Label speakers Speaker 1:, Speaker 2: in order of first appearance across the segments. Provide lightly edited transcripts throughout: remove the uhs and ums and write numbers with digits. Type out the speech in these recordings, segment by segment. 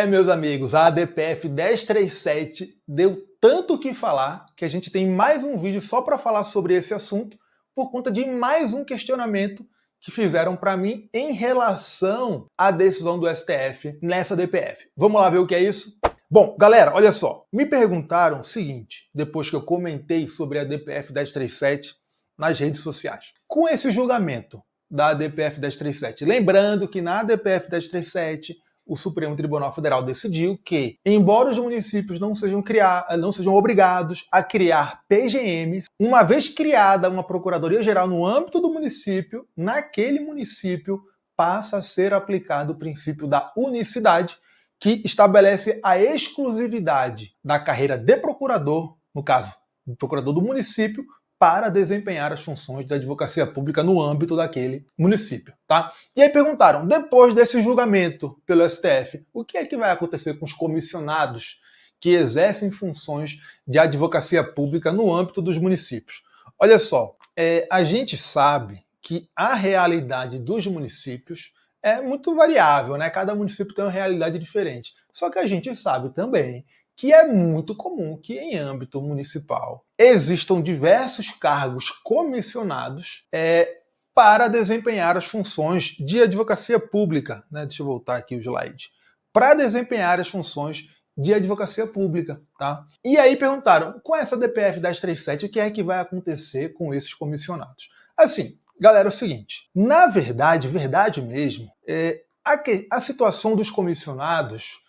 Speaker 1: Meus amigos, a ADPF 1037 deu tanto o que falar que a gente tem mais um vídeo só para falar sobre esse assunto por conta de mais um questionamento que fizeram para mim em relação à decisão do STF nessa ADPF. Vamos lá ver o que é isso? Bom, galera, olha só. Me perguntaram o seguinte, depois que eu comentei sobre a ADPF 1037 nas redes sociais. Com esse julgamento da ADPF 1037, lembrando que na ADPF 1037 o Supremo Tribunal Federal decidiu que, embora os municípios não sejam obrigados a criar PGMs, uma vez criada uma Procuradoria-Geral no âmbito do município, naquele município passa a ser aplicado o princípio da unicidade, que estabelece a exclusividade da carreira de procurador, no caso, do procurador do município, para desempenhar as funções da advocacia pública no âmbito daquele município, tá? E aí perguntaram, depois desse julgamento pelo STF, o que é que vai acontecer com os comissionados que exercem funções de advocacia pública no âmbito dos municípios? Olha só, a gente sabe que a realidade dos municípios é muito variável, né? Cada município tem uma realidade diferente. Só que a gente sabe também que é muito comum que em âmbito municipal existam diversos cargos comissionados para desempenhar as funções de advocacia pública, né? Deixa eu voltar aqui o slide. Para desempenhar as funções de advocacia pública, tá? E aí perguntaram, com essa DPF 1037, o que é que vai acontecer com esses comissionados? Assim, galera, é o seguinte, na verdade mesmo, a situação dos comissionados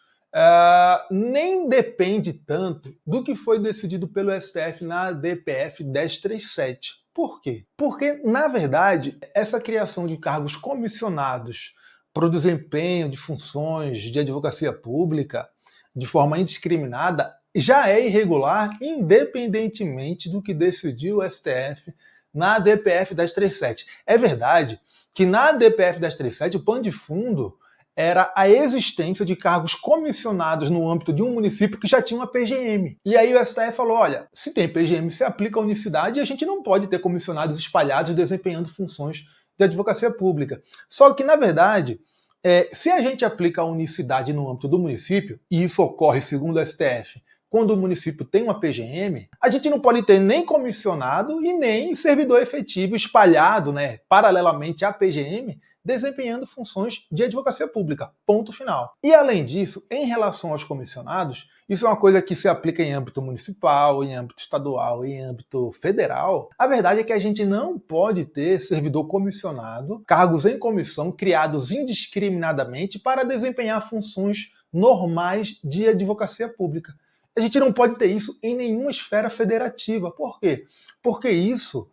Speaker 1: nem depende tanto do que foi decidido pelo STF na DPF 1037. Por quê? Porque, na verdade, essa criação de cargos comissionados para o desempenho de funções de advocacia pública de forma indiscriminada já é irregular, independentemente do que decidiu o STF na DPF 1037. É verdade que na DPF 1037 o pano de fundo era a existência de cargos comissionados no âmbito de um município que já tinha uma PGM. E aí o STF falou, olha, se tem PGM, se aplica a unicidade e a gente não pode ter comissionados espalhados desempenhando funções de advocacia pública. Só que, na verdade, se a gente aplica a unicidade no âmbito do município, e isso ocorre, segundo o STF, quando o município tem uma PGM, a gente não pode ter nem comissionado e nem servidor efetivo espalhado, né, paralelamente à PGM, desempenhando funções de advocacia pública. Ponto final. E além disso, em relação aos comissionados, isso é uma coisa que se aplica em âmbito municipal, em âmbito estadual, em âmbito federal. A verdade é que a gente não pode ter servidor comissionado, cargos em comissão criados indiscriminadamente para desempenhar funções normais de advocacia pública. A gente não pode ter isso em nenhuma esfera federativa. Por quê? Porque isso,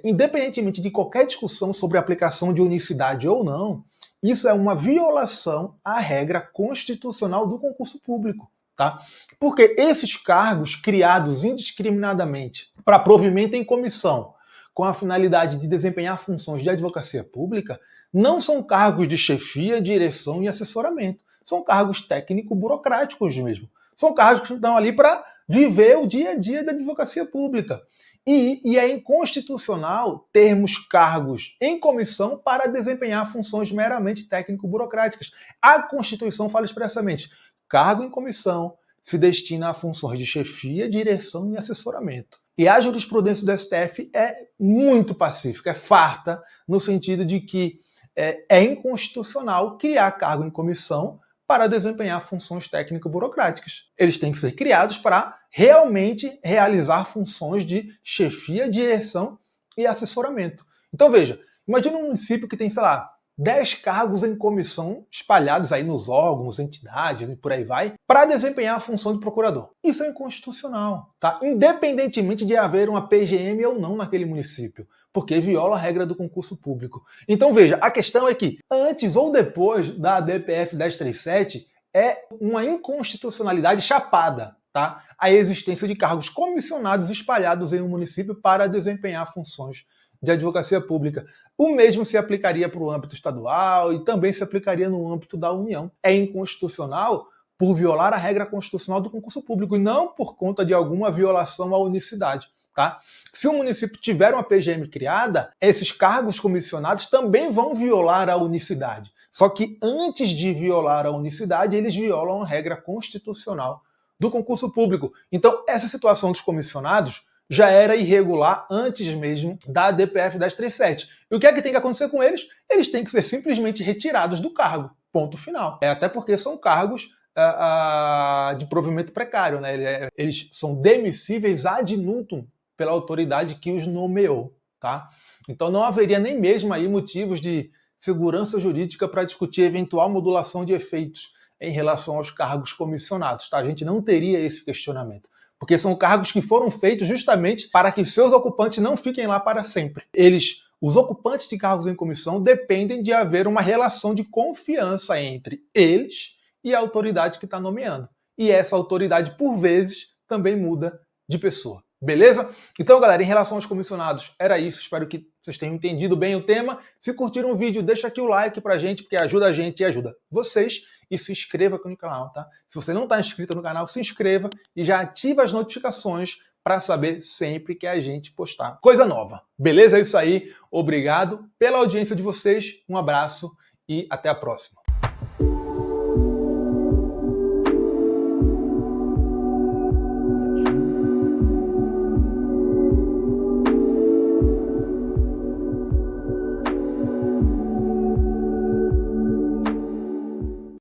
Speaker 1: independentemente de qualquer discussão sobre a aplicação de unicidade ou não, isso é uma violação à regra constitucional do concurso público. Tá? Porque esses cargos criados indiscriminadamente para provimento em comissão, com a finalidade de desempenhar funções de advocacia pública, não são cargos de chefia, direção e assessoramento. São cargos técnico-burocráticos mesmo. São cargos que estão ali para viver o dia a dia da advocacia pública. E é inconstitucional termos cargos em comissão para desempenhar funções meramente técnico-burocráticas. A Constituição fala expressamente, cargo em comissão se destina a funções de chefia, direção e assessoramento. E a jurisprudência do STF é muito pacífica, é farta, no sentido de que é inconstitucional criar cargo em comissão para desempenhar funções técnico-burocráticas. Eles têm que ser criados para realmente realizar funções de chefia, direção e assessoramento. Então veja, imagina um município que tem, sei lá, 10 cargos em comissão espalhados aí nos órgãos, entidades e por aí vai, para desempenhar a função de procurador. Isso é inconstitucional, tá? Independentemente de haver uma PGM ou não naquele município, porque viola a regra do concurso público. Então veja, a questão é que antes ou depois da DPF 1037 é uma inconstitucionalidade chapada, tá? A existência de cargos comissionados espalhados em um município para desempenhar funções de advocacia pública. O mesmo se aplicaria para o âmbito estadual e também se aplicaria no âmbito da União. É inconstitucional por violar a regra constitucional do concurso público e não por conta de alguma violação à unicidade. Tá? Se o município tiver uma PGM criada, esses cargos comissionados também vão violar a unicidade. Só que antes de violar a unicidade, eles violam a regra constitucional do concurso público. Então, essa situação dos comissionados já era irregular antes mesmo da DPF 1037. E o que é que tem que acontecer com eles? Eles têm que ser simplesmente retirados do cargo. Ponto final. Até porque são cargos de provimento precário, né? Eles são demissíveis ad nutum pela autoridade que os nomeou, tá? Então não haveria nem mesmo aí motivos de segurança jurídica para discutir eventual modulação de efeitos em relação aos cargos comissionados, tá? A gente não teria esse questionamento, porque são cargos que foram feitos justamente para que seus ocupantes não fiquem lá para sempre. Os ocupantes de cargos em comissão dependem de haver uma relação de confiança entre eles e a autoridade que está nomeando. E essa autoridade, por vezes, também muda de pessoa. Beleza? Então, galera, em relação aos comissionados, era isso. Espero que vocês tenham entendido bem o tema. Se curtiram o vídeo, deixa aqui o like pra gente, porque ajuda a gente e ajuda vocês. E se inscreva aqui no canal, tá? Se você não está inscrito no canal, se inscreva e já ativa as notificações para saber sempre que a gente postar coisa nova. Beleza? É isso aí. Obrigado pela audiência de vocês. Um abraço e até a próxima.